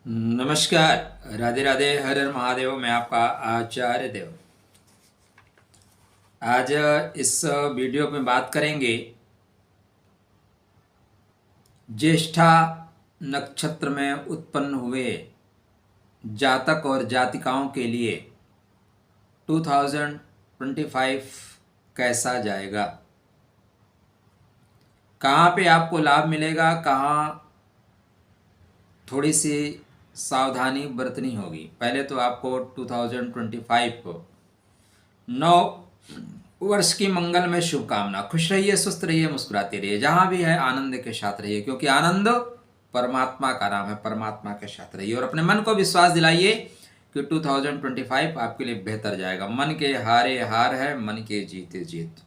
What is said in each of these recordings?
नमस्कार, राधे राधे, हर हर महादेव। मैं आपका आचार्य देव। आज इस वीडियो में बात करेंगे ज्येष्ठा नक्षत्र में उत्पन्न हुए जातक और जातिकाओं के लिए 2025 कैसा जाएगा, कहाँ पे आपको लाभ मिलेगा, कहाँ थोड़ी सी सावधानी बरतनी होगी। पहले तो आपको 2025 को 9 वर्ष की मंगल में शुभकामना। खुश रहिए, स्वस्थ रहिए, मुस्कुराते रहिए, जहां भी है आनंद के साथ रहिए, क्योंकि आनंद परमात्मा का नाम है। परमात्मा के साथ रहिए और अपने मन को विश्वास दिलाइए कि 2025 आपके लिए बेहतर जाएगा। मन के हारे हार है, मन के जीते जीत।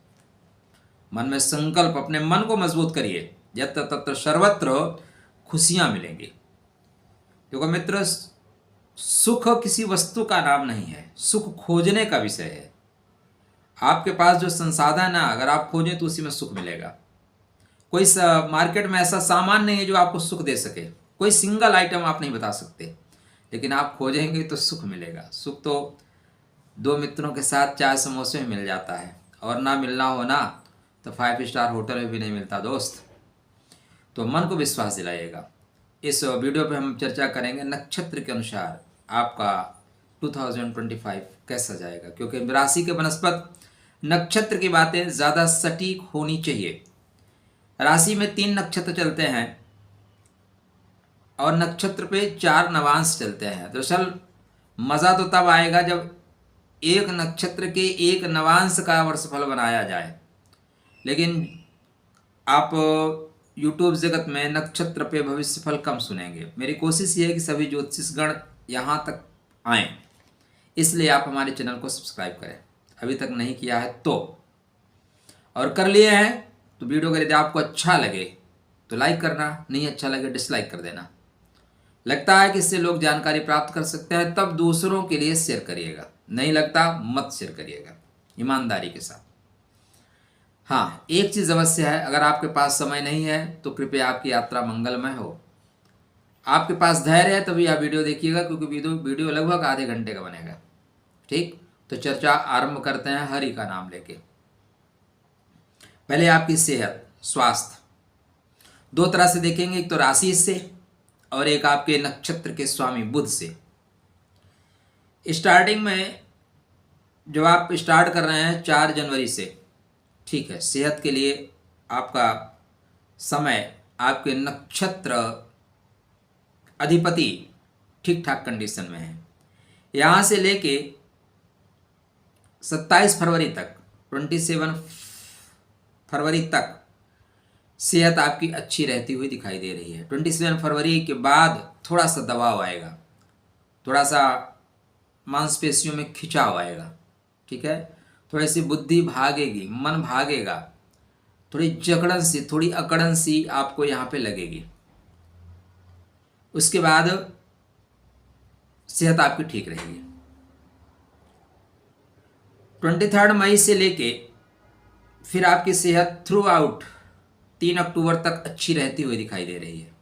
मन में संकल्प, अपने मन को मजबूत करिए। यत्र तत्र सर्वत्र खुशियां मिलेंगी। देखो मित्र, सुख किसी वस्तु का नाम नहीं है, सुख खोजने का विषय है। आपके पास जो संसाधन है, अगर आप खोजें तो उसी में सुख मिलेगा। कोई मार्केट में ऐसा सामान नहीं है जो आपको सुख दे सके। कोई सिंगल आइटम आप नहीं बता सकते, लेकिन आप खोजेंगे तो सुख मिलेगा। सुख तो दो मित्रों के साथ चाय समोसे में मिल जाता है, और ना मिलना हो ना तो 5 स्टार होटल में भी नहीं मिलता दोस्त। तो मन को विश्वास दिलाइएगा। इस वीडियो पे हम चर्चा करेंगे नक्षत्र के अनुसार आपका 2025 कैसा जाएगा, क्योंकि राशि के बनस्पत नक्षत्र की बातें ज़्यादा सटीक होनी चाहिए। राशि में 3 नक्षत्र चलते हैं और नक्षत्र पे 4 नवांश चलते हैं। दरअसल मज़ा तो तब आएगा जब एक नक्षत्र के एक नवांश का वर्षफल बनाया जाए। लेकिन आप यूट्यूब जगत में नक्षत्र पे भविष्यफल कम सुनेंगे। मेरी कोशिश ये है कि सभी ज्योतिषगण यहाँ तक आएँ, इसलिए आप हमारे चैनल को सब्सक्राइब करें। अभी तक नहीं किया है तो, और कर लिए हैं तो वीडियो अगर यदि आपको अच्छा लगे तो लाइक करना, नहीं अच्छा लगे डिसलाइक कर देना। लगता है कि इससे लोग जानकारी प्राप्त कर सकते हैं तब दूसरों के लिए शेयर करिएगा, नहीं लगता मत शेयर करिएगा, ईमानदारी के साथ। हाँ, एक चीज़ अवश्य है, अगर आपके पास समय नहीं है तो कृपया आपकी यात्रा मंगलमय हो। आपके पास धैर्य है तभी आप वीडियो देखिएगा, क्योंकि वीडियो लगभग आधे घंटे का बनेगा। ठीक, तो चर्चा आरंभ करते हैं हरि का नाम लेके। पहले आपकी सेहत, स्वास्थ्य, दो तरह से देखेंगे, एक तो राशि से और एक आपके नक्षत्र के स्वामी बुध से। स्टार्टिंग में जब आप स्टार्ट कर रहे हैं 4 जनवरी से, ठीक है, सेहत के लिए आपका समय, आपके नक्षत्र अधिपति ठीक ठाक कंडीशन में है। यहाँ से लेके 27 फरवरी तक, 27 फरवरी तक सेहत आपकी अच्छी रहती हुई दिखाई दे रही है। 27 फरवरी के बाद थोड़ा सा दबाव आएगा, थोड़ा सा मांसपेशियों में खिंचाव आएगा, ठीक है, थोड़ी सी बुद्धि भागेगी, मन भागेगा, थोड़ी जकड़न सी, थोड़ी अकड़न सी आपको यहाँ पे लगेगी। उसके बाद सेहत आपकी ठीक रहेगी। 23 मई से लेके फिर आपकी सेहत थ्रू आउट 3 अक्टूबर तक अच्छी रहती हुई दिखाई दे रही है।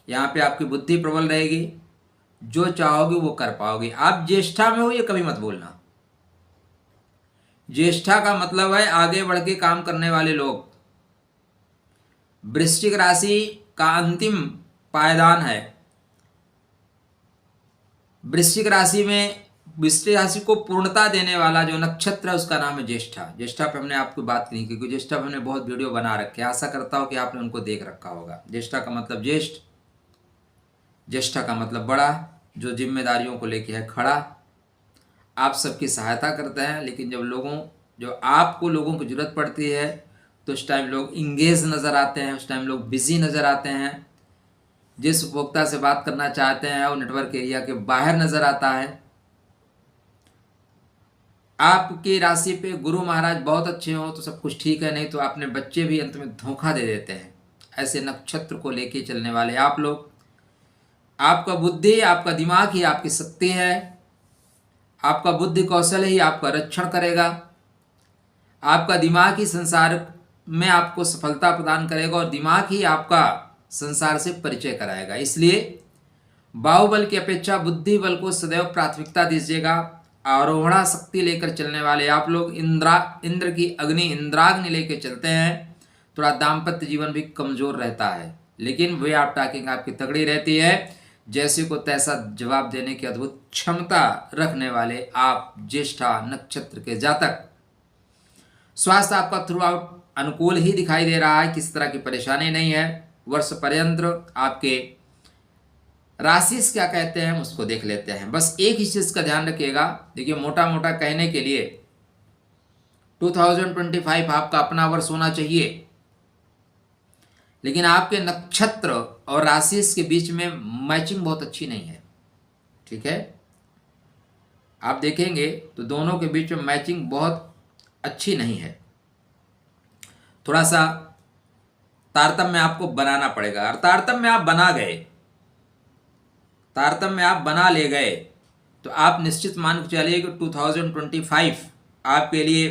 यहाँ पे आपकी बुद्धि प्रबल रहेगी, जो चाहोगे वो कर पाओगे। आप ज्येष्ठा में हो ये कभी मत बोलना। ज्येष्ठा का मतलब है आगे बढ़ के काम करने वाले लोग। वृश्चिक राशि का अंतिम पायदान है। वृश्चिक राशि में, वृश्चिक राशि को पूर्णता देने वाला जो नक्षत्र है उसका नाम है ज्येष्ठा। ज्येष्ठा पे हमने आपको बात नहीं की, क्योंकि ज्येष्ठा पे हमने बहुत वीडियो बना रखे हैं। आशा करता हूँ कि आपने उनको देख रखा होगा। ज्येष्ठा का मतलब ज्येष्ठ, ज्येष्ठा का मतलब बड़ा, जो जिम्मेदारियों को लेके है खड़ा, आप सबकी सहायता करते हैं। लेकिन जब आपको लोगों की जरूरत पड़ती है तो उस टाइम लोग इंगेज नज़र आते हैं, उस टाइम लोग बिजी नज़र आते हैं। जिस उपभोक्ता से बात करना चाहते हैं वो नेटवर्क एरिया के बाहर नज़र आता है। आपकी राशि पे गुरु महाराज बहुत अच्छे हों तो सब कुछ ठीक है, नहीं तो अपने बच्चे भी अंत में धोखा दे देते हैं। ऐसे नक्षत्र को लेके चलने वाले आप लोग, आपका बुद्धि, आपका दिमाग ही आपकी शक्ति है। आपका बुद्धि कौशल ही आपका रक्षण करेगा। आपका दिमाग ही संसार में आपको सफलता प्रदान करेगा और दिमाग ही आपका संसार से परिचय कराएगा। इसलिए बाहुबल की अपेक्षा बुद्धि बल को सदैव प्राथमिकता दीजिएगा। आरोहणा शक्ति लेकर चलने वाले आप लोग इंद्र की अग्नि इंद्राग्नि लेकर चलते हैं। थोड़ा दाम्पत्य जीवन भी कमजोर रहता है, लेकिन वे आप टॉकिंग आपकी तगड़ी रहती है। जैसे को तैसा जवाब देने की अद्भुत क्षमता रखने वाले आप ज्येष्ठा नक्षत्र के जातक। स्वास्थ्य आपका थ्रू आउट अनुकूल ही दिखाई दे रहा है, किसी तरह की परेशानी नहीं है। वर्ष पर्यंत आपके राशि क्या कहते हैं उसको देख लेते हैं। बस एक ही चीज का ध्यान रखिएगा। देखिए, मोटा मोटा कहने के लिए 2025 आपका अपना वर्ष होना चाहिए, लेकिन आपके नक्षत्र और राशि के बीच में मैचिंग बहुत अच्छी नहीं है। ठीक है, आप देखेंगे तो दोनों के बीच में मैचिंग बहुत अच्छी नहीं है। थोड़ा सा तारतम्य आपको बनाना पड़ेगा, और तारतम्य आप बना गए, तारतम्य आप बना ले गए, तो आप निश्चित मान के चलिए कि 2025 आपके लिए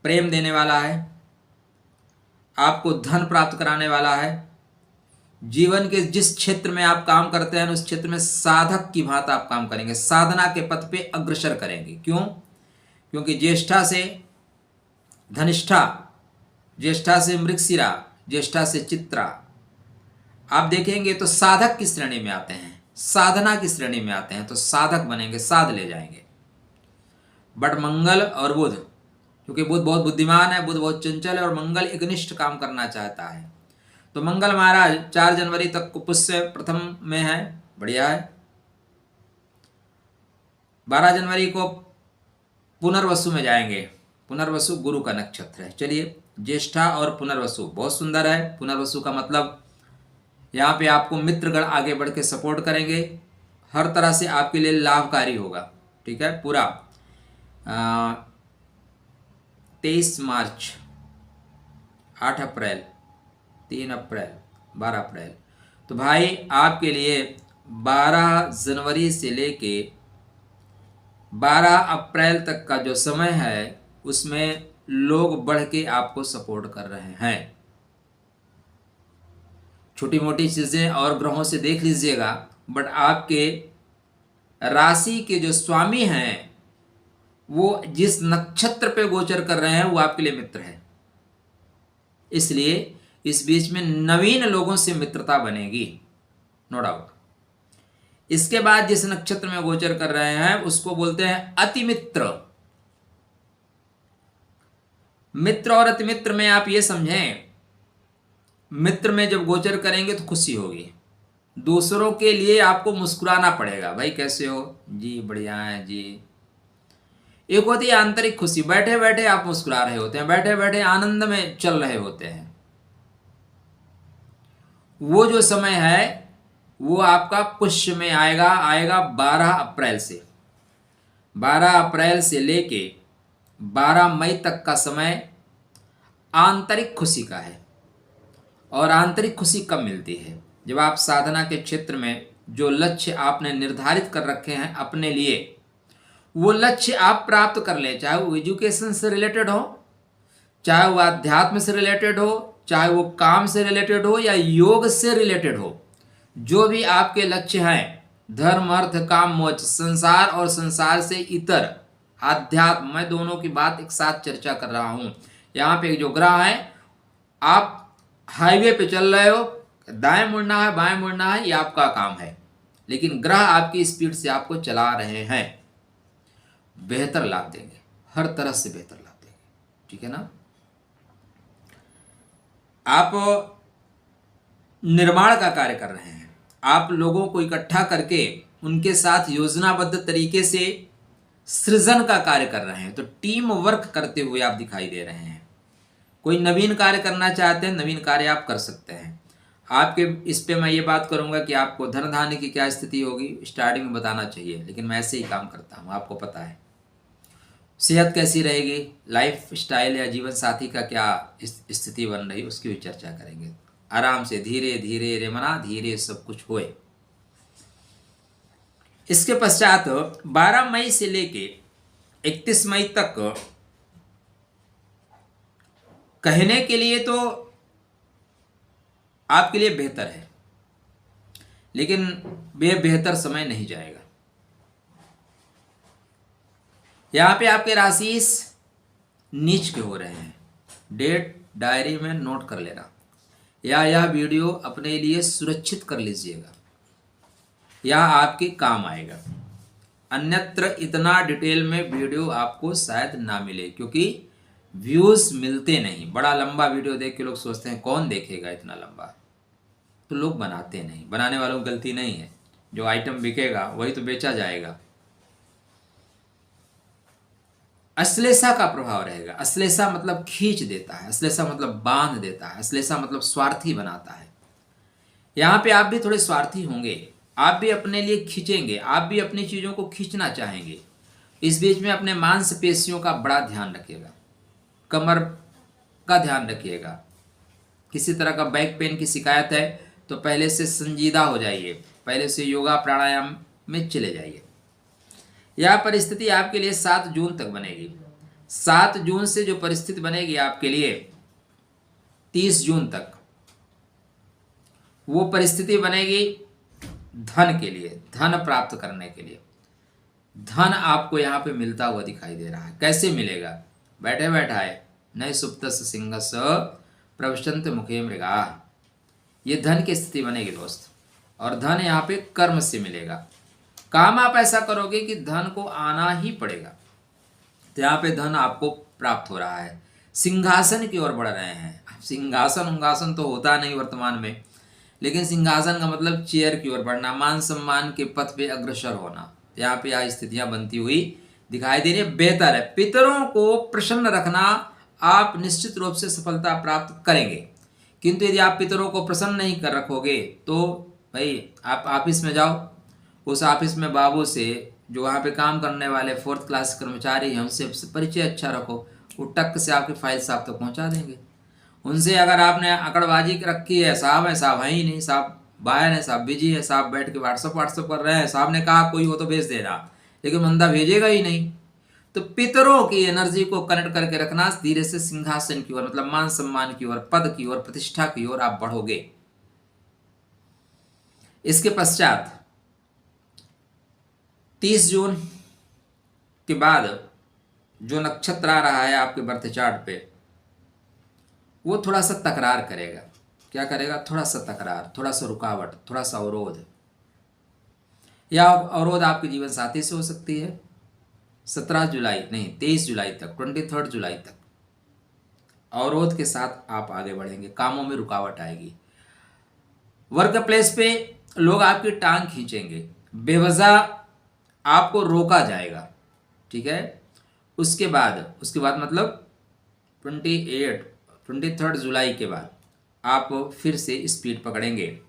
प्रेम देने वाला है, आपको धन प्राप्त कराने वाला है। जीवन के जिस क्षेत्र में आप काम करते हैं उस क्षेत्र में साधक की भांति आप काम करेंगे, साधना के पथ पे अग्रसर करेंगे। क्यों? क्योंकि ज्येष्ठा से धनिष्ठा, ज्येष्ठा से मृगशिरा, ज्येष्ठा से चित्रा आप देखेंगे तो साधक की श्रेणी में आते हैं, साधना की श्रेणी में आते हैं, तो साधक बनेंगे, साध ले जाएंगे। बट मंगल और बुध, क्योंकि बुध बहुत बुद्धिमान है, बुध बहुत चंचल है और मंगल एकनिष्ठ काम करना चाहता है, तो मंगल महाराज 4 जनवरी तक को पुष्य प्रथम में है, बढ़िया है। 12 जनवरी को पुनर्वसु में जाएंगे। पुनर्वसु गुरु का नक्षत्र है। चलिए, ज्येष्ठा और पुनर्वसु बहुत सुंदर है। पुनर्वसु का मतलब यहाँ पे आपको मित्रगण आगे बढ़ के सपोर्ट करेंगे, हर तरह से आपके लिए लाभकारी होगा। ठीक है, पूरा 23 मार्च, 8 अप्रैल, 3 अप्रैल, 12 अप्रैल, तो भाई आपके लिए 12 जनवरी से लेके 12 अप्रैल तक का जो समय है उसमें लोग बढ़ के आपको सपोर्ट कर रहे हैं। छोटी मोटी चीज़ें और ग्रहों से देख लीजिएगा, बट आपके राशि के जो स्वामी हैं वो जिस नक्षत्र पे गोचर कर रहे हैं वो आपके लिए मित्र है। इसलिए इस बीच में नवीन लोगों से मित्रता बनेगी, नो डाउट। इसके बाद जिस नक्षत्र में गोचर कर रहे हैं उसको बोलते हैं अति मित्र। मित्र और अति मित्र में आप ये समझें, मित्र में जब गोचर करेंगे तो खुशी होगी, दूसरों के लिए आपको मुस्कुराना पड़ेगा। भाई कैसे हो जी, बढ़िया है जी। एक होती है आंतरिक खुशी, बैठे बैठे आप मुस्कुरा रहे होते हैं, बैठे बैठे आनंद में चल रहे होते हैं। वो जो समय है वो आपका पुष्य में आएगा 12 अप्रैल से। 12 अप्रैल से लेके 12 मई तक का समय आंतरिक खुशी का है। और आंतरिक खुशी कब मिलती है? जब आप साधना के क्षेत्र में जो लक्ष्य आपने निर्धारित कर रखे हैं अपने लिए, वो लक्ष्य आप प्राप्त कर लें, चाहे वो एजुकेशन से रिलेटेड हो, चाहे वो अध्यात्म से रिलेटेड हो, चाहे वो काम से रिलेटेड हो या योग से रिलेटेड हो। जो भी आपके लक्ष्य हैं, धर्म अर्थ काम मोक्ष, संसार और संसार से इतर, आध्यात्म, मैं दोनों की बात एक साथ चर्चा कर रहा हूं। यहाँ पे जो ग्रह है, आप हाईवे पे चल रहे हो, दाएं मुड़ना है बाएं मुड़ना है ये आपका काम है, लेकिन ग्रह आपकी स्पीड से आपको चला रहे हैं, बेहतर लाभ देंगे, हर तरह से बेहतर लाभ देंगे। ठीक है ना? आप निर्माण का कार्य कर रहे हैं, आप लोगों को इकट्ठा करके उनके साथ योजनाबद्ध तरीके से सृजन का कार्य कर रहे हैं, तो टीम वर्क करते हुए आप दिखाई दे रहे हैं। कोई नवीन कार्य करना चाहते हैं, नवीन कार्य आप कर सकते हैं। आपके इस पे मैं ये बात करूंगा कि आपको धन धान्य की क्या स्थिति होगी, स्टार्टिंग में बताना चाहिए, लेकिन मैं ऐसे ही काम करता हूँ, आपको पता है। सेहत कैसी रहेगी, लाइफ स्टाइल या जीवन साथी का क्या स्थिति बन रही, उसकी भी चर्चा करेंगे। आराम से, धीरे धीरे रे मना, धीरे सब कुछ होए। इसके पश्चात 12 मई से लेके 31 मई तक कहने के लिए तो आपके लिए बेहतर है। लेकिन बेहतर समय नहीं जाएगा। यहाँ पे आपके राशि नीच के हो रहे हैं। डेट डायरी में नोट कर लेना, या यह वीडियो अपने लिए सुरक्षित कर लीजिएगा, यह आपके काम आएगा। अन्यत्र इतना डिटेल में वीडियो आपको शायद ना मिले, क्योंकि व्यूज मिलते नहीं। बड़ा लंबा वीडियो देख के लोग सोचते हैं कौन देखेगा इतना लंबा, तो लोग बनाते नहीं। बनाने वालों की गलती नहीं है, जो आइटम बिकेगा वही तो बेचा जाएगा। अश्लेषा का प्रभाव रहेगा। अश्लेषा मतलब खींच देता है, अश्लेषा मतलब बांध देता है, अश्लेषा मतलब स्वार्थी बनाता है। यहाँ पे आप भी थोड़े स्वार्थी होंगे, आप भी अपने लिए खींचेंगे, आप भी अपनी चीज़ों को खींचना चाहेंगे। इस बीच में अपने मांसपेशियों का बड़ा ध्यान रखिएगा, कमर का ध्यान रखिएगा। किसी तरह का बैक पेन की शिकायत है तो पहले से संजीदा हो जाइए, पहले से योगा प्राणायाम में चले जाइए। यह परिस्थिति आपके लिए 7 जून तक बनेगी। 7 जून से जो परिस्थिति बनेगी आपके लिए 30 जून तक, वो परिस्थिति बनेगी धन के लिए, धन प्राप्त करने के लिए। धन आपको यहाँ पे मिलता हुआ दिखाई दे रहा है। कैसे मिलेगा? बैठे बैठाए नए सुप्तस्य सिंहस्य प्रविशन्त मुखे मृगा, ये धन की स्थिति बनेगी दोस्त। और धन यहाँ पे कर्म से मिलेगा। काम आप ऐसा करोगे कि धन को आना ही पड़ेगा, तो यहाँ पे धन आपको प्राप्त हो रहा है। सिंहासन की ओर बढ़ रहे हैं। सिंहासन उंगासन तो होता नहीं वर्तमान में, लेकिन सिंहासन का मतलब चेयर की ओर बढ़ना, मान सम्मान के पथ पे अग्रसर होना। यहाँ पे यह स्थितियां बनती हुई दिखाई दे रही है। बेहतर है, पितरों को प्रसन्न रखना, आप निश्चित रूप से सफलता प्राप्त करेंगे। किंतु यदि आप पितरों को प्रसन्न नहीं कर रखोगे तो भाई आप ऑफिस में जाओ, उस ऑफिस में बाबू से, जो वहाँ पे काम करने वाले 4th क्लास कर्मचारी हैं, उनसे परिचय अच्छा रखो। वो टक से आपकी फाइल साहब तक पहुँचा देंगे। उनसे अगर आपने अकड़बाजी रखी है, साहब है, साहब है ही नहीं, साहब बाहर है, साहब बिजी है, साहब बैठ के व्हाट्सअप कर रहे हैं, साहब ने कहा कोई हो तो भेज देना, लेकिन बंदा भेजेगा ही नहीं। तो पितरों की एनर्जी को कनेक्ट करके रखना। धीरे से सिंहासन की ओर, मतलब मान सम्मान की ओर, पद की ओर, प्रतिष्ठा की ओर आप बढ़ोगे। इसके पश्चात 30 जून के बाद जो नक्षत्र आ रहा है आपके बर्थ चार्ट पे, वो थोड़ा सा तकरार करेगा। क्या करेगा? थोड़ा सा तकरार, थोड़ा सा रुकावट, थोड़ा सा अवरोध। या अवरोध आपके जीवन साथी से हो सकती है। 17 जुलाई नहीं, 23 जुलाई तक, 23 जुलाई तक अवरोध के साथ आप आगे बढ़ेंगे। कामों में रुकावट आएगी। वर्क प्लेस पे लोग आपकी टांग खींचेंगे, बेवजह आपको रोका जाएगा। ठीक है। उसके बाद मतलब 23 जुलाई के बाद आप फिर से स्पीड पकड़ेंगे।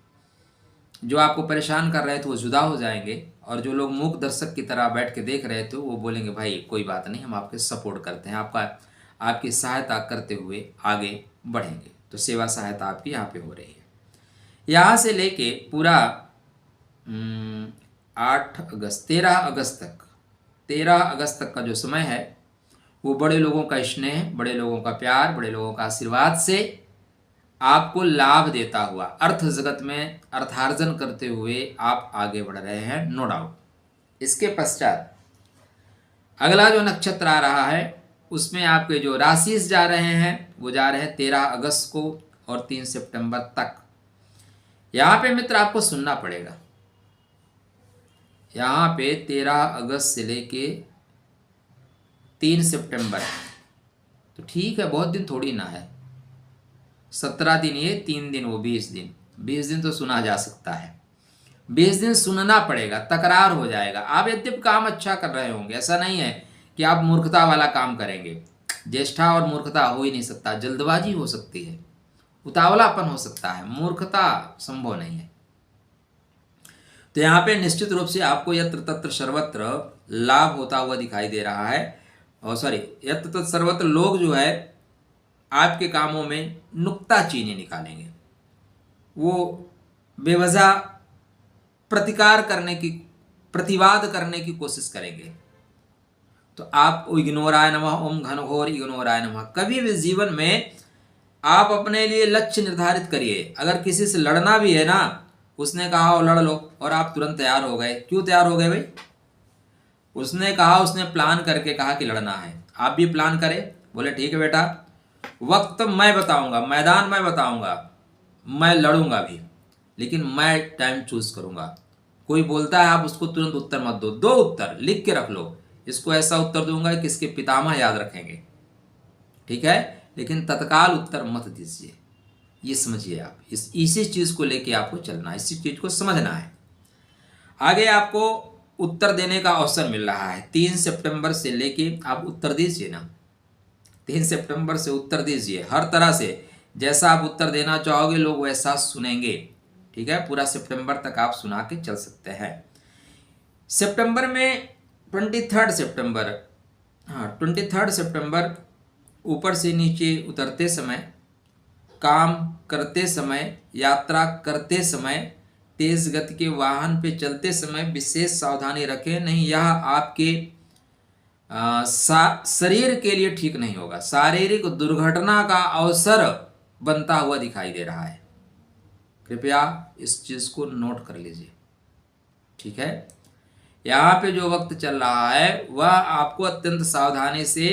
जो आपको परेशान कर रहे थे वो जुदा हो जाएंगे, और जो लोग मूक दर्शक की तरह बैठ के देख रहे थे वो बोलेंगे भाई कोई बात नहीं, हम आपके सपोर्ट करते हैं, आपकी सहायता करते हुए आगे बढ़ेंगे। तो सेवा सहायता आपकी यहाँ पे हो रही है। यहाँ से लेके पूरा 13 अगस्त तक का जो समय है वो बड़े लोगों का स्नेह, बड़े लोगों का प्यार, बड़े लोगों का आशीर्वाद से आपको लाभ देता हुआ, अर्थ जगत में अर्थार्जन करते हुए आप आगे बढ़ रहे हैं, नो डाउट। इसके पश्चात अगला जो नक्षत्र आ रहा है उसमें आपके जो राशि जा रहे हैं वो जा रहे हैं 13 अगस्त को और 3 सितंबर तक। यहाँ पे मित्र आपको सुनना पड़ेगा। यहाँ पे 13 अगस्त से लेके 3 सितंबर, तो ठीक है, बहुत दिन थोड़ी ना है। 17 दिन ये, 3 दिन वो, 20 दिन। 20 दिन तो सुना जा सकता है। 20 दिन सुनना पड़ेगा, तकरार हो जाएगा। आप यद्यपि काम अच्छा कर रहे होंगे, ऐसा नहीं है कि आप मूर्खता वाला काम करेंगे। ज्येष्ठा और मूर्खता हो ही नहीं सकता। जल्दबाजी हो सकती है, उतावलापन हो सकता है, मूर्खता संभव नहीं है। तो यहाँ पे निश्चित रूप से आपको यत्र तत्र सर्वत्र लाभ होता हुआ दिखाई दे रहा है। और यत्र तत्र सर्वत्र लोग जो है आपके कामों में नुक्ताचीनी निकालेंगे। वो बेवजह प्रतिवाद करने की कोशिश करेंगे। तो आप इग्नोराय नमः, ओम घनघोर इग्नोराय नमः। कभी भी जीवन में आप अपने लिए लक्ष्य निर्धारित करिए। अगर किसी से लड़ना भी है ना, उसने कहा और लड़ लो, और आप तुरंत तैयार हो गए। क्यों तैयार हो गए भाई? उसने कहा, उसने प्लान करके कहा कि लड़ना है। आप भी प्लान करें, बोले ठीक है बेटा, वक्त मैं बताऊंगा, मैदान मैं बताऊंगा, मैं लड़ूंगा भी, लेकिन मैं टाइम चूज करूंगा। कोई बोलता है आप उसको तुरंत उत्तर मत दो, दो उत्तर लिख के रख लो, इसको ऐसा उत्तर दूंगा कि इसके पितामह याद रखेंगे, ठीक है, लेकिन तत्काल उत्तर मत दीजिए। ये समझिए, आप इसी चीज को लेके आपको चलना है, इसी चीज को समझना है। आगे आपको उत्तर देने का अवसर मिल रहा है 3 सितंबर से लेके, आप उत्तर दीजिए ना, 3 सितंबर से उत्तर दीजिए हर तरह से, जैसा आप उत्तर देना चाहोगे लोग वैसा सुनेंगे, ठीक है। पूरा सितंबर तक आप सुना के चल सकते हैं। सितंबर में 23 सितंबर, हाँ 23 सितंबर, ऊपर से नीचे उतरते समय, काम करते समय, यात्रा करते समय, तेज गति के वाहन पे चलते समय विशेष सावधानी रखें, नहीं यह आपके शरीर के लिए ठीक नहीं होगा, शारीरिक दुर्घटना का अवसर बनता हुआ दिखाई दे रहा है। कृपया इस चीज को नोट कर लीजिए, ठीक है। यहाँ पे जो वक्त चल रहा है वह आपको अत्यंत सावधानी से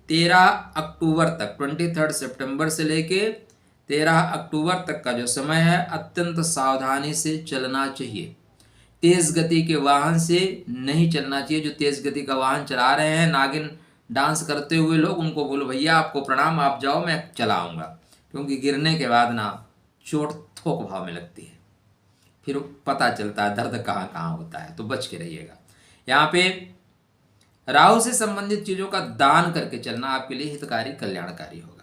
13 अक्टूबर तक, 23 सितंबर से लेके 13 अक्टूबर तक का जो समय है, अत्यंत सावधानी से चलना चाहिए। तेज गति के वाहन से नहीं चलना चाहिए। जो तेज गति का वाहन चला रहे हैं, नागिन डांस करते हुए लोग, उनको बोलो भैया आपको प्रणाम, आप जाओ मैं चलाऊंगा, क्योंकि गिरने के बाद ना चोट थोक भाव में लगती है, फिर पता चलता है दर्द कहाँ कहाँ होता है, तो बच के रहिएगा। यहाँ पे राहु से संबंधित चीजों का दान करके चलना आपके लिए हितकारी कल्याणकारी होगा।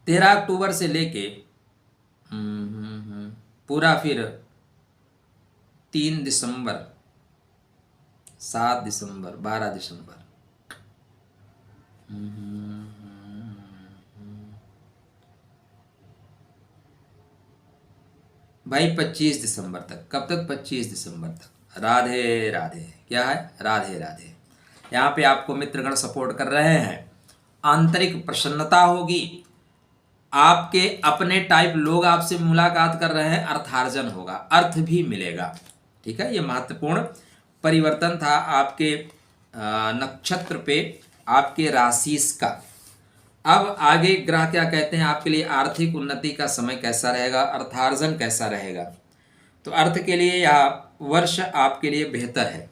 13 अक्टूबर से लेके पूरा फिर 3 दिसंबर, 7 दिसंबर, 12 दिसंबर, भाई 25 दिसंबर तक। कब तक? 25 दिसंबर तक। राधे राधे। क्या है? राधे राधे। यहाँ पे आपको मित्रगण सपोर्ट कर रहे हैं, आंतरिक प्रसन्नता होगी, आपके अपने टाइप लोग आपसे मुलाकात कर रहे हैं, अर्थार्जन होगा, अर्थ भी मिलेगा, ठीक है। ये महत्वपूर्ण परिवर्तन था आपके नक्षत्र पे, आपके राशि का। अब आगे ग्रह क्या कहते हैं आपके लिए, आर्थिक उन्नति का समय कैसा रहेगा, अर्थार्जन कैसा रहेगा। तो अर्थ के लिए यह वर्ष आपके लिए बेहतर है।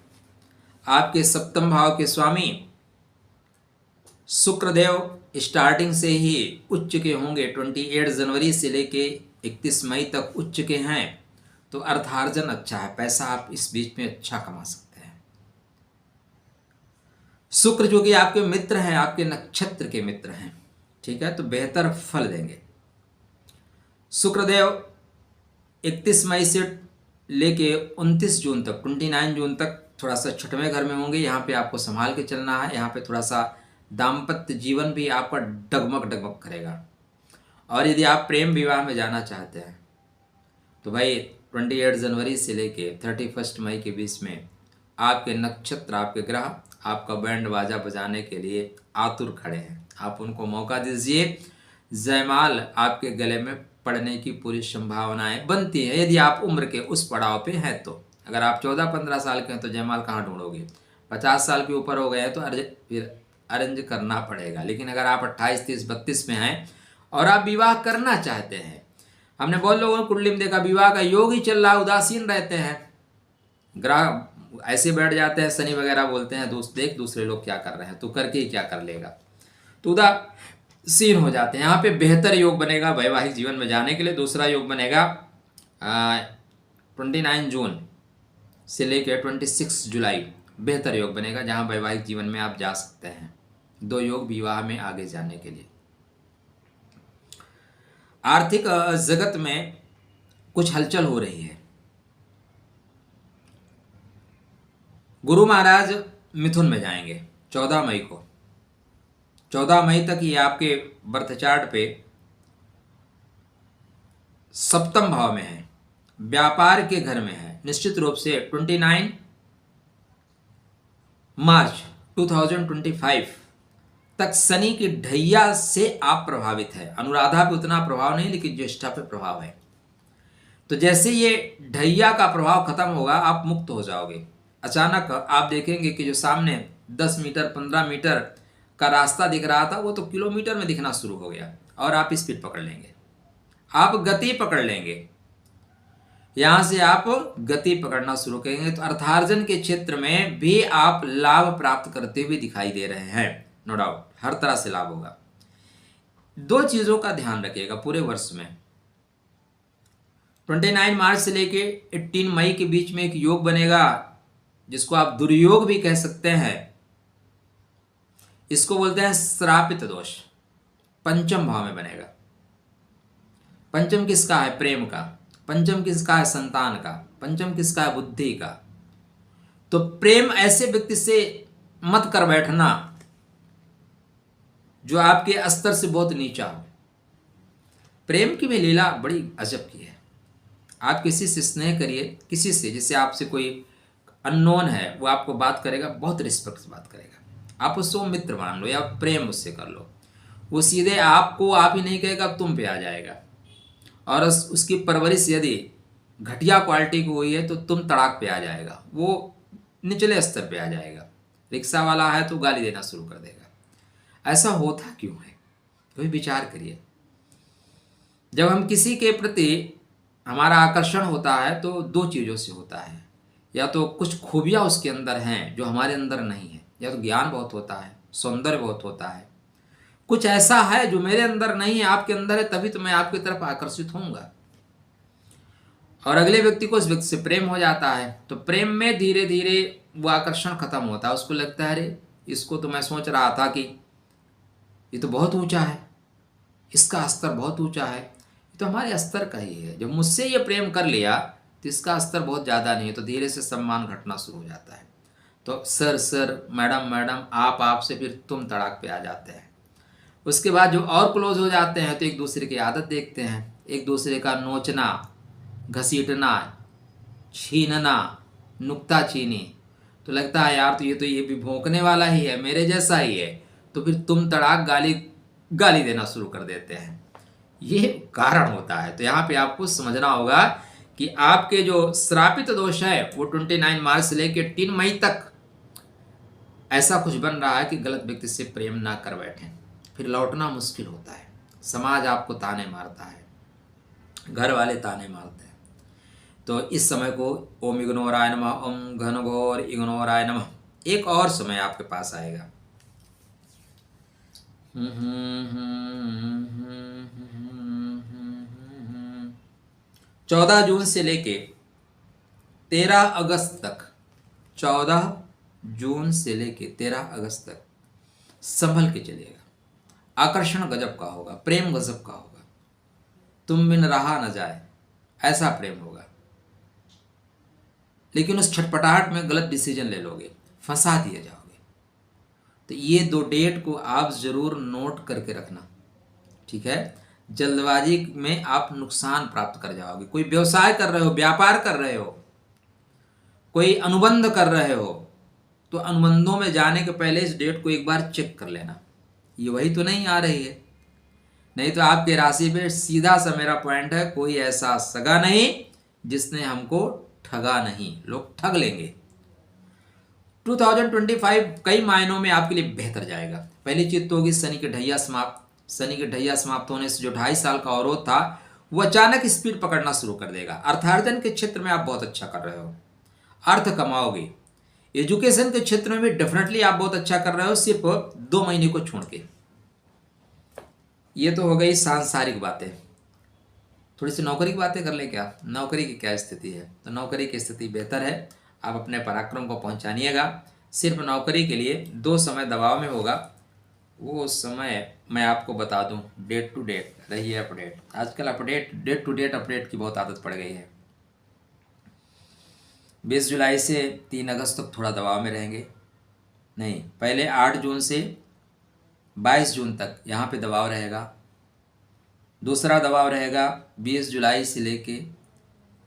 आपके सप्तम भाव के स्वामी शुक्रदेव स्टार्टिंग से ही उच्च के होंगे, 28 जनवरी से लेके 31 मई तक उच्च के हैं, तो अर्थार्जन अच्छा है, पैसा आप इस बीच में अच्छा कमा सकते हैं। शुक्र जो कि आपके मित्र हैं, आपके नक्षत्र के मित्र हैं, ठीक है, तो बेहतर फल देंगे। शुक्रदेव 31 मई से लेके 29 जून तक, 29 जून तक थोड़ा सा छठवें घर में होंगे। यहाँ पे आपको संभाल के चलना है। यहाँ पे थोड़ा सा दाम्पत्य जीवन भी आपका डगमग डगमग करेगा। और यदि आप प्रेम विवाह में जाना चाहते हैं तो भाई 28 जनवरी से लेके 31 मई के बीच में आपके नक्षत्र, आपके ग्रह आपका बैंड बाजा बजाने के लिए आतुर खड़े हैं। आप उनको मौका दीजिए। जयमाल आपके गले में पड़ने की पूरी संभावनाएं बनती है, यदि आप उम्र के उस पड़ाव पे हैं तो। अगर आप 14-15 साल के हैं तो जयमाल कहाँ ढूंढोगे, 50 साल के ऊपर हो गए हैं तो फिर अरेंज करना पड़ेगा। लेकिन अगर आप 28, 30, 32 में हैं और आप विवाह करना चाहते हैं, हमने बहुत लोगों ने कुंडली में देखा विवाह का योग ही चल रहा है, उदासीन रहते हैं, ग्रह ऐसे बैठ जाते हैं, शनि वगैरह बोलते हैं देख दूसरे लोग क्या कर रहे हैं, तू करके ही क्या कर लेगा, तो उदासीन हो जाते हैं। यहाँ पे बेहतर योग बनेगा वैवाहिक जीवन में जाने के लिए। दूसरा योग बनेगा 29 जून से लेकर 26 जुलाई, बेहतर योग बनेगा जहाँ वैवाहिक जीवन में आप जा सकते हैं। 2 योग विवाह में आगे जाने के लिए। आर्थिक जगत में कुछ हलचल हो रही है। गुरु महाराज मिथुन में जाएंगे 14 मई को। 14 मई तक ये आपके बर्थ चार्ट पे सप्तम भाव में है, व्यापार के घर में है। निश्चित रूप से 29 मार्च 2025 तक शनि की ढैया से आप प्रभावित है। अनुराधा पे उतना प्रभाव नहीं, लेकिन ज्येष्ठा पे प्रभाव है। तो जैसे ये ढैया का प्रभाव खत्म होगा, आप मुक्त हो जाओगे। अचानक आप देखेंगे कि जो सामने 10 मीटर 15 मीटर का रास्ता दिख रहा था वो तो किलोमीटर में दिखना शुरू हो गया, और आप स्पीड पकड़ लेंगे, आप गति पकड़ लेंगे। यहां से आप गति पकड़ना शुरू करेंगे, तो अर्थार्जन के क्षेत्र में भी आप लाभ प्राप्त करते हुए दिखाई दे रहे हैं। नो डाउट हर तरह से लाभ होगा। दो चीजों का ध्यान रखिएगा पूरे वर्ष में। 29 मार्च से लेके 18 मई के बीच में एक योग बनेगा, जिसको आप दुर्योग भी कह सकते हैं। इसको बोलते हैं श्रापित दोष। पंचम भाव में बनेगा। पंचम किसका है? प्रेम का। पंचम किसका है? संतान का। पंचम किसका है? बुद्धि का। तो प्रेम ऐसे व्यक्ति से मत कर बैठना जो आपके स्तर से बहुत नीचा हो। प्रेम की भी लीला बड़ी अजब की है। आप किसी से स्नेह करिए, किसी से, जैसे आपसे कोई अननोन है, वो आपको बात करेगा, बहुत रिस्पेक्ट से बात करेगा, आप उसको मित्र मान लो या प्रेम उससे कर लो, वो सीधे आपको आप ही नहीं कहेगा, तुम पे आ जाएगा। और उसकी परवरिश यदि घटिया क्वालिटी की हुई है तो तुम तड़ाक पे आ जाएगा, वो निचले स्तर पे आ जाएगा। रिक्शा वाला है तो गाली देना शुरू कर देगा। ऐसा होता क्यों है? कोई विचार करिए। जब हम किसी के प्रति हमारा आकर्षण होता है तो दो चीज़ों से होता है, या तो कुछ खूबियाँ उसके अंदर हैं जो हमारे अंदर नहीं है, या तो ज्ञान बहुत होता है, सौंदर्य बहुत होता है, कुछ ऐसा है जो मेरे अंदर नहीं है आपके अंदर है, तभी तो मैं आपकी तरफ आकर्षित होऊंगा। और अगले व्यक्ति को उस व्यक्ति से प्रेम हो जाता है, तो प्रेम में धीरे धीरे वो आकर्षण खत्म होता है। उसको लगता है अरे इसको तो मैं सोच रहा था कि ये तो बहुत ऊंचा है, इसका स्तर बहुत ऊंचा है, ये तो हमारे स्तर का ही है। जब मुझसे ये प्रेम कर लिया तो इसका स्तर बहुत ज़्यादा नहीं है, तो धीरे से सम्मान घटना शुरू हो जाता है। तो सर सर, मैडम मैडम, आप से फिर तुम तड़ाक पे आ जाते हैं। उसके बाद जो और क्लोज हो जाते हैं तो एक दूसरे की आदत देखते हैं, एक दूसरे का नोचना, घसीटना, छीनना, नुक्ताचीनी। तो लगता है यार तो ये भी भौंकने वाला ही है, मेरे जैसा ही है, तो फिर तुम तड़ाक गाली देना शुरू कर देते हैं। ये कारण होता है। तो यहाँ पे आपको समझना होगा कि आपके जो श्रापित दोष है वो 29 मार्च से लेकर 3 मई तक ऐसा कुछ बन रहा है कि गलत व्यक्ति से प्रेम ना कर बैठें, फिर लौटना मुश्किल होता है। समाज आपको ताने मारता है, घर वाले ताने मारते हैं। तो इस समय को ओम इग्नोराय नमः, ओम घनघोर इग्नोराय नमः। एक और समय आपके पास आएगा। 14 जून से लेके 13 अगस्त तक, 14 जून से लेके 13 अगस्त तक संभल के चलिएगा। आकर्षण गजब का होगा, प्रेम गजब का होगा, तुम बिन रहा न जाए ऐसा प्रेम होगा। लेकिन उस छटपटाहट में गलत डिसीजन ले लोगे, फंसा दिए जाओगे। तो ये 2 डेट को आप जरूर नोट करके रखना, ठीक है। जल्दबाजी में आप नुकसान प्राप्त कर जाओगे। कोई व्यवसाय कर रहे हो, व्यापार कर रहे हो, कोई अनुबंध कर रहे हो, तो अनुबंधों में जाने के पहले इस डेट को एक बार चेक कर लेना, ये वही तो नहीं आ रही है। नहीं तो आपके राशि पे सीधा सा मेरा पॉइंट है, कोई ऐसा सगा नहीं जिसने हमको ठगा नहीं। लोग ठग लेंगे। 2025 कई मायनों में आपके लिए बेहतर जाएगा। पहली चीज तो होगी शनि की ढैया समाप्त। शनि की ढैया समाप्त होने से जो 2.5 साल का अवरोध था वो अचानक स्पीड पकड़ना शुरू कर देगा। अर्थार्जन के क्षेत्र में आप बहुत अच्छा कर रहे हो, अर्थ कमाओगे। एजुकेशन के क्षेत्र में भी डेफिनेटली आप बहुत अच्छा कर रहे हो, सिर्फ 2 महीने को छोड़ के। ये तो हो गई सांसारिक बातें। थोड़ी सी नौकरी की बातें कर ले क्या? नौकरी की क्या स्थिति है? तो नौकरी की स्थिति बेहतर है, आप अपने पराक्रम को पहुंचानिएगा। सिर्फ नौकरी के लिए 2 समय दबाव में होगा, वो समय मैं आपको बता दूं, डेट टू डेट रहिए अपडेट। आजकल update, date to date update की बहुत आदत पड़ गई है। 20 जुलाई से 3 अगस्त तक थोड़ा दबाव में रहेंगे। नहीं, पहले 8 जून से 22 जून तक यहाँ पे दबाव रहेगा। दूसरा दबाव रहेगा 20 जुलाई से लेके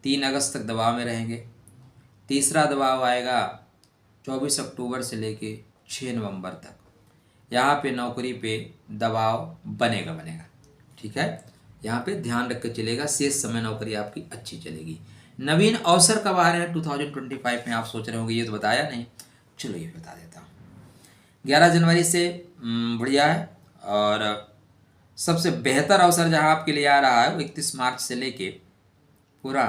3 अगस्त तक दबाव में रहेंगे। तीसरा दबाव आएगा 24 अक्टूबर से लेके 6 नवंबर तक। यहाँ पे नौकरी पे दबाव बनेगा, ठीक है। यहाँ पे ध्यान रख के चलेगा, शेष समय नौकरी आपकी अच्छी चलेगी। नवीन अवसर कब आ रहे हैं 2025 में, आप सोच रहे होंगे ये तो बताया नहीं, चलो ये बता देता हूँ। 11 जनवरी से बढ़िया है, और सबसे बेहतर अवसर जहाँ आपके लिए आ रहा है वो 31 मार्च से लेके पूरा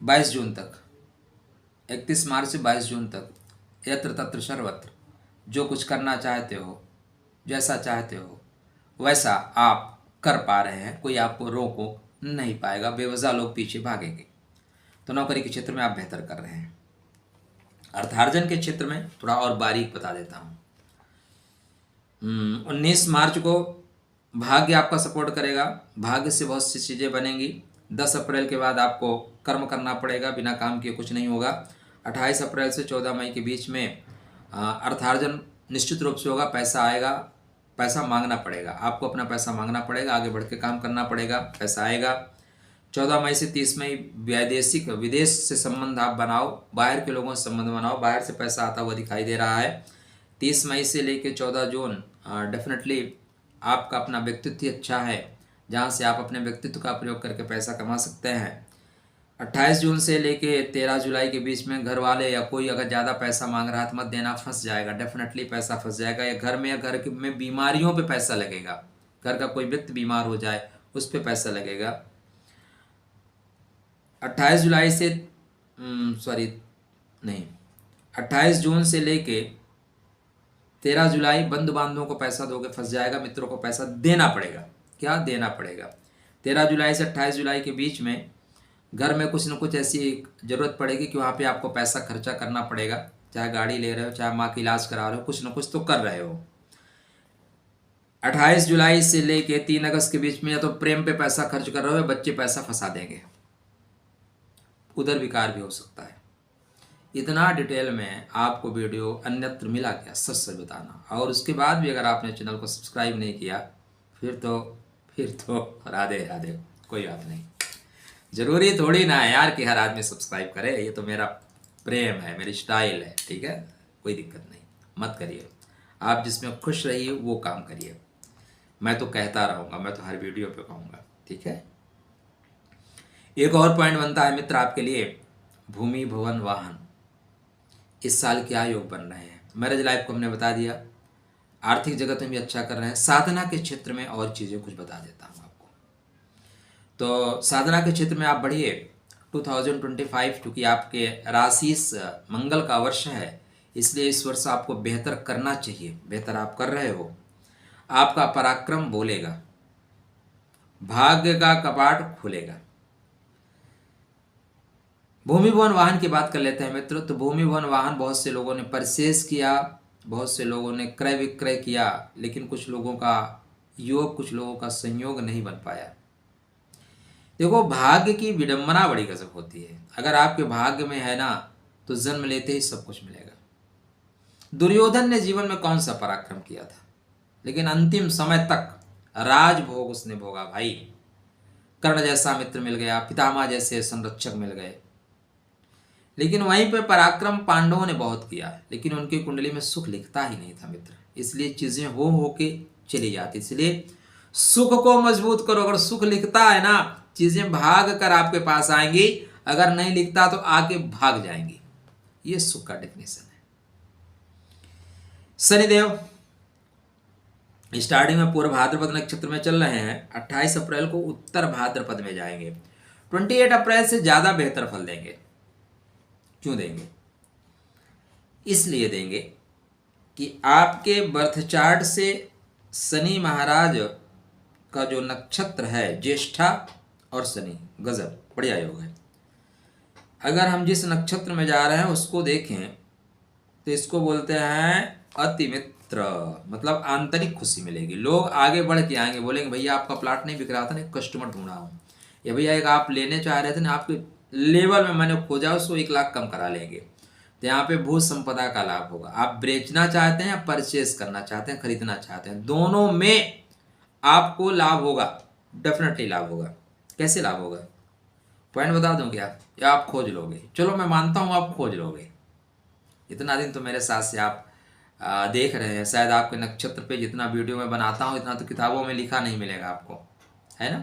22 जून तक, 31 मार्च से 22 जून तक, यत्र तत्र सर्वत्र जो कुछ करना चाहते हो, जैसा चाहते हो वैसा आप कर पा रहे हैं, कोई आपको रोको नहीं पाएगा, बेवजह लोग पीछे भागेंगे। तो नौकरी के क्षेत्र में आप बेहतर कर रहे हैं। अर्थार्जन के क्षेत्र में थोड़ा और बारीक बता देता हूँ। 19 मार्च को भाग्य आपका सपोर्ट करेगा, भाग्य से बहुत सी चीज़ें बनेंगी। 10 अप्रैल के बाद आपको कर्म करना पड़ेगा, बिना काम किए कुछ नहीं होगा। 28 अप्रैल से 14 मई के बीच में अर्थार्जन निश्चित रूप से होगा, पैसा आएगा। पैसा मांगना पड़ेगा, आपको अपना पैसा मांगना पड़ेगा, आगे बढ़ के काम करना पड़ेगा, पैसा आएगा। 14 मई से 30 मई विदेश से संबंध आप बनाओ, बाहर के लोगों से संबंध बनाओ, बाहर से पैसा आता हुआ दिखाई दे रहा है। 30 मई से लेकर 14 जून डेफिनेटली आपका अपना व्यक्तित्व अच्छा है, जहाँ से आप अपने व्यक्तित्व का प्रयोग करके पैसा कमा सकते हैं। 28 जून से लेके 13 जुलाई के बीच में घर वाले या कोई अगर ज़्यादा पैसा मांग रहा है तो मत देना, फंस जाएगा, डेफिनेटली पैसा फंस जाएगा। या घर में या घर में बीमारियों पे पैसा लगेगा, घर का कोई व्यक्ति बीमार हो जाए उस पर पैसा लगेगा। 28 जुलाई से 28 जून से लेके 13 जुलाई बंधु बांधवों को पैसा दोगे फंस जाएगा, मित्रों को पैसा देना पड़ेगा, क्या देना पड़ेगा। 13 जुलाई से 28 जुलाई के बीच में घर में कुछ न कुछ ऐसी ज़रूरत पड़ेगी कि वहाँ पे आपको पैसा खर्चा करना पड़ेगा, चाहे गाड़ी ले रहे हो, चाहे माँ का इलाज करा रहे हो, कुछ न कुछ तो कर रहे हो। 28 जुलाई से लेके 3 अगस्त के बीच में या तो प्रेम पे पैसा खर्च कर रहे हो, बच्चे पैसा फंसा देंगे, उधर विकार भी हो सकता है। इतना डिटेल में आपको वीडियो अन्यत्र मिला क्या, सच सच बताना। और उसके बाद भी अगर आपने चैनल को सब्सक्राइब नहीं किया फिर तो राधे राधे, कोई बात नहीं। जरूरी थोड़ी ना है यार कि हर आदमी सब्सक्राइब करे, ये तो मेरा प्रेम है, मेरी स्टाइल है, ठीक है, कोई दिक्कत नहीं, मत करिए। आप जिसमें खुश रहिए वो काम करिए। मैं तो कहता रहूँगा, मैं तो हर वीडियो पे कहूँगा, ठीक है। एक और पॉइंट बनता है मित्र आपके लिए, भूमि भवन वाहन, इस साल क्या योग बन रहे हैं। मैरिज लाइफ को हमने बता दिया, आर्थिक जगत में भी अच्छा कर रहे हैं। साधना के क्षेत्र में और चीज़ें कुछ बता देता हूँ आपको। तो साधना के क्षेत्र में आप बढ़िए। 2025 क्योंकि आपके राशि मंगल का वर्ष है, इसलिए इस वर्ष आपको बेहतर करना चाहिए, बेहतर आप कर रहे हो। आपका पराक्रम बोलेगा, भाग्य का कपाट खुलेगा। भूमि भवन वाहन की बात कर लेते हैं मित्र। तो भूमि भवन वाहन बहुत से लोगों ने परचेज किया, बहुत से लोगों ने क्रय विक्रय किया, लेकिन कुछ लोगों का योग, कुछ लोगों का संयोग नहीं बन पाया। देखो, भाग्य की विडंबना बड़ी गजब होती है। अगर आपके भाग्य में है ना तो जन्म लेते ही सब कुछ मिलेगा। दुर्योधन ने जीवन में कौन सा पराक्रम किया था, लेकिन अंतिम समय तक राजभोग उसने भोगा भाई। कर्ण जैसा मित्र मिल गया, पितामह जैसे संरक्षक मिल गए, लेकिन वहीं पे पराक्रम पांडवों ने बहुत किया, लेकिन उनकी कुंडली में सुख लिखता ही नहीं था मित्र। इसलिए चीजें हो के चली जाती। इसलिए सुख को मजबूत करो। अगर सुख लिखता है ना, चीजें भाग कर आपके पास आएंगी, अगर नहीं लिखता तो आके भाग जाएंगी। ये सुख का डेफिनेशन है। शनिदेव स्टार्टिंग में पूर्व भाद्रपद नक्षत्र में चल रहे हैं, 28 अप्रैल को उत्तर भाद्रपद में जाएंगे। 28 अप्रैल से ज्यादा बेहतर फल देंगे। क्यों देंगे? इसलिए देंगे कि आपके बर्थ चार्ट से शनि महाराज का जो नक्षत्र है ज्येष्ठा और शनि, गजब बढ़िया योग है। अगर हम जिस नक्षत्र में जा रहे हैं उसको देखें तो इसको बोलते हैं अति मित्र, मतलब आंतरिक खुशी मिलेगी। लोग आगे बढ़ के आएंगे, बोलेंगे भैया आपका प्लाट नहीं बिक रहा था ना, कस्टमर ढूंढा हूँ, या भैया एक आप लेने चाह रहे थे ना, आपके लेवल में मैंने खोजा, उसको 1 लाख कम करा लेंगे। तो यहाँ पे भू संपदा का लाभ होगा। आप बेचना चाहते हैं या परचेज करना चाहते हैं, खरीदना चाहते हैं, दोनों में आपको लाभ होगा, डेफिनेटली लाभ होगा। कैसे लाभ होगा पॉइंट बता दूं क्या, या आप खोज लोगे? चलो मैं मानता हूं आप खोज लोगे, इतना दिन तो मेरे साथ से आप देख रहे हैं, शायद आपके नक्षत्र पे जितना वीडियो मैं बनाता हूँ इतना तो किताबों में लिखा नहीं मिलेगा आपको, है ना।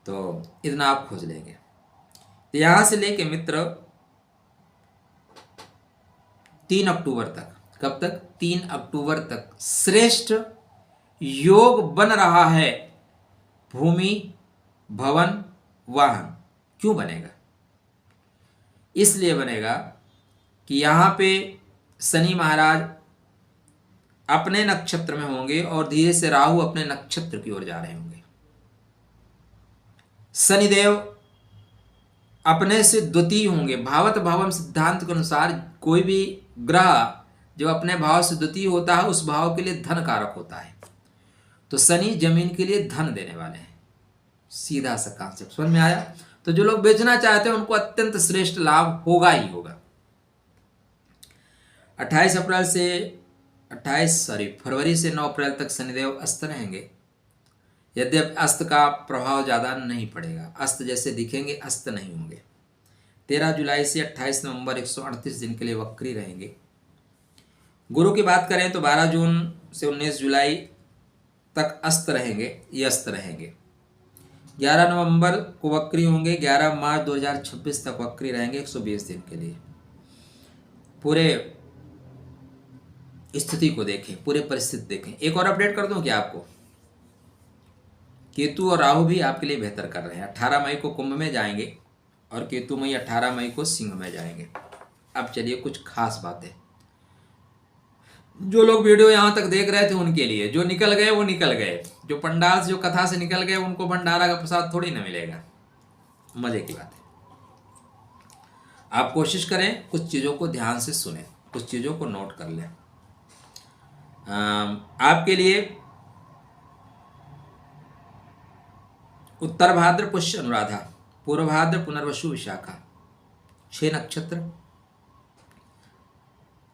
तो इतना आप खोज लेंगे। तो यहाँ से लेके मित्र 3 अक्टूबर तक, कब तक? 3 अक्टूबर तक श्रेष्ठ योग बन रहा है भूमि भवन वाहन। क्यों बनेगा? इसलिए बनेगा कि यहाँ पे शनि महाराज अपने नक्षत्र में होंगे और धीरे से राहु अपने नक्षत्र की ओर जा रहे होंगे। शनिदेव अपने से द्वितीय होंगे। भावत भावम सिद्धांत के अनुसार कोई भी ग्रह जो अपने भाव से द्वितीय होता है उस भाव के लिए धन कारक होता है। तो शनि जमीन के लिए धन देने वाले हैं। सीधा सा कॉन्सेप्ट समझ में आया? तो जो लोग बेचना चाहते हैं उनको अत्यंत श्रेष्ठ लाभ होगा ही होगा। 28 फरवरी से 9 अप्रैल तक शनिदेव अस्त रहेंगे। यद्यपि अस्त का प्रभाव ज़्यादा नहीं पड़ेगा, अस्त जैसे दिखेंगे अस्त नहीं होंगे। 13 जुलाई से 28 नवंबर 138 दिन के लिए वक्री रहेंगे। गुरु की बात करें तो 12 जून से 19 जुलाई तक अस्त रहेंगे, ये अस्त रहेंगे। 11 नवंबर को वक्री होंगे, 11 मार्च 2026 तक वक्री रहेंगे 120 दिन के लिए। पूरे स्थिति को देखें, पूरे परिस्थिति देखें। एक और अपडेट कर दूं क्या आपको? केतु और राहु भी आपके लिए बेहतर कर रहे हैं। 18 मई को कुंभ में जाएंगे और केतु मई 18 मई को सिंह में जाएंगे। अब चलिए कुछ खास बातें। जो लोग वीडियो यहाँ तक देख रहे थे उनके लिए, जो निकल गए वो निकल गए, जो पंडाल से जो कथा से निकल गए उनको भंडारा का प्रसाद थोड़ी ना मिलेगा। मजे की बात है। आप कोशिश करें कुछ चीज़ों को ध्यान से सुने, कुछ चीज़ों को नोट कर लें। आपके लिए उत्तर भाद्र पुष्य अनुराधा, पूर्व भाद्र पुनर्वसु विशाखा 6 नक्षत्र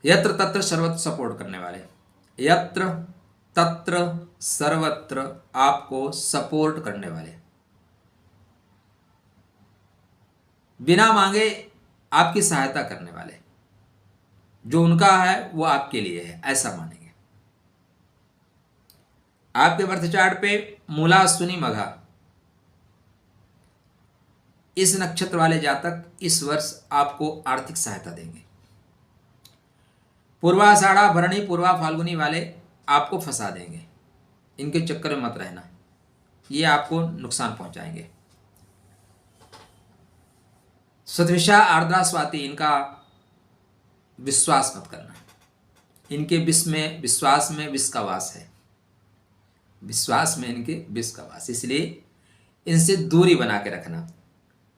यत्र तत्र सर्वत्र सपोर्ट करने वाले। यत्र तत्र सर्वत्र आपको सपोर्ट करने वाले, बिना मांगे आपकी सहायता करने वाले। जो उनका है वो आपके लिए है, ऐसा मानेंगे। आपके बर्थ चार्ट पे मूला अश्विनी मघा इस नक्षत्र वाले जातक इस वर्ष आपको आर्थिक सहायता देंगे। पूर्वाषाढ़ा भरणी पूर्वा फाल्गुनी वाले आपको फंसा देंगे। इनके चक्कर में मत रहना, ये आपको नुकसान पहुंचाएंगे। शतभिषा आर्द्रा स्वाति इनका विश्वास मत करना। इनके विश्वास में विष का वास है। विश्वास में इनके विष का वास, इसलिए इनसे दूरी बना के रखना।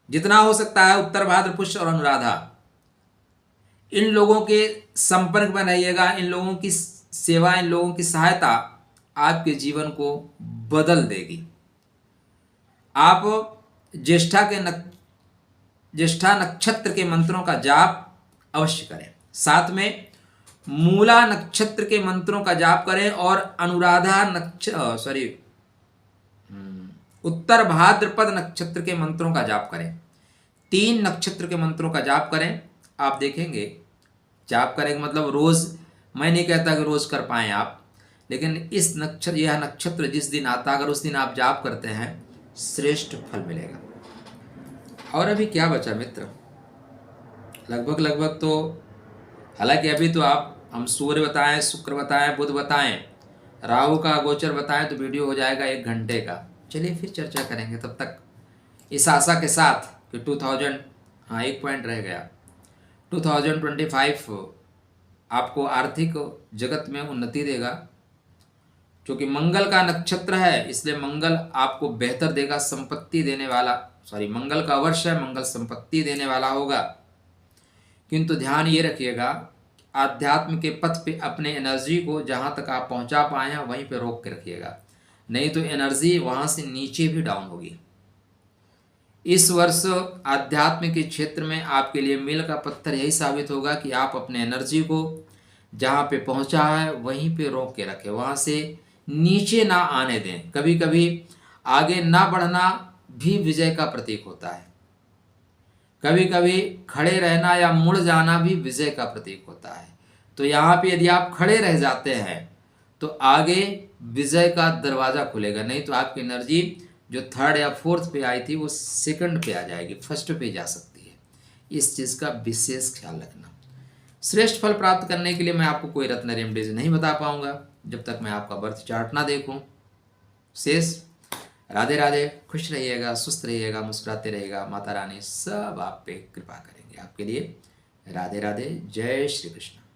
जितना हो सकता है उत्तर भाद्र पुष्य और अनुराधा इन लोगों के संपर्क में रहिएगा। इन लोगों की सेवा, इन लोगों की सहायता आपके जीवन को बदल देगी। आप ज्येष्ठा नक्षत्र के मंत्रों का जाप अवश्य करें। साथ में मूला नक्षत्र के मंत्रों का जाप करें और अनुराधा उत्तर भाद्रपद नक्षत्र के मंत्रों का जाप करें। 3 नक्षत्र के मंत्रों का जाप करें। आप देखेंगे जाप करें मतलब रोज, मैं नहीं कहता कि रोज कर पाएं आप, लेकिन यह नक्षत्र जिस दिन आता अगर उस दिन आप जाप करते हैं श्रेष्ठ फल मिलेगा। और अभी क्या बचा मित्र, लगभग तो, हालांकि अभी तो हम सूर्य बताएं, शुक्र बताएं, बुध बताएं, राहु का गोचर बताएं तो वीडियो हो जाएगा 1 घंटे का। चलिए फिर चर्चा करेंगे। तब तक इस आशा के साथ कि एक पॉइंट रह गया, 2025 आपको आर्थिक जगत में उन्नति देगा। क्योंकि मंगल का नक्षत्र है इसलिए मंगल आपको बेहतर देगा, संपत्ति देने वाला, मंगल का वर्ष है, मंगल संपत्ति देने वाला होगा। किंतु ध्यान ये रखिएगा आध्यात्म के पथ पे अपने एनर्जी को जहाँ तक आप पहुँचा पाए हैं वहीं पे रोक के रखिएगा, नहीं तो एनर्जी वहाँ से नीचे भी डाउन होगी। इस वर्ष आध्यात्म के क्षेत्र में आपके लिए मील का पत्थर यही साबित होगा कि आप अपने एनर्जी को जहाँ पे पहुँचा है वहीं पे रोक के रखें, वहाँ से नीचे ना आने दें। कभी कभी आगे ना बढ़ना भी विजय का प्रतीक होता है, कभी कभी खड़े रहना या मुड़ जाना भी विजय का प्रतीक होता है। तो यहाँ पे यदि आप खड़े रह जाते हैं तो आगे विजय का दरवाज़ा खुलेगा, नहीं तो आपकी एनर्जी जो थर्ड या फोर्थ पे आई थी वो सेकंड पे आ जाएगी, फर्स्ट पे जा सकती है। इस चीज़ का विशेष ख्याल रखना। श्रेष्ठ फल प्राप्त करने के लिए मैं आपको कोई रत्न रेमडीज नहीं बता पाऊंगा जब तक मैं आपका बर्थ चार्ट ना देखूं। शेष राधे राधे, खुश रहिएगा, सुस्त रहिएगा, मुस्कुराते रहिएगा। माता रानी सब आप पे कृपा करेंगे। आपके लिए राधे राधे, जय श्री कृष्ण।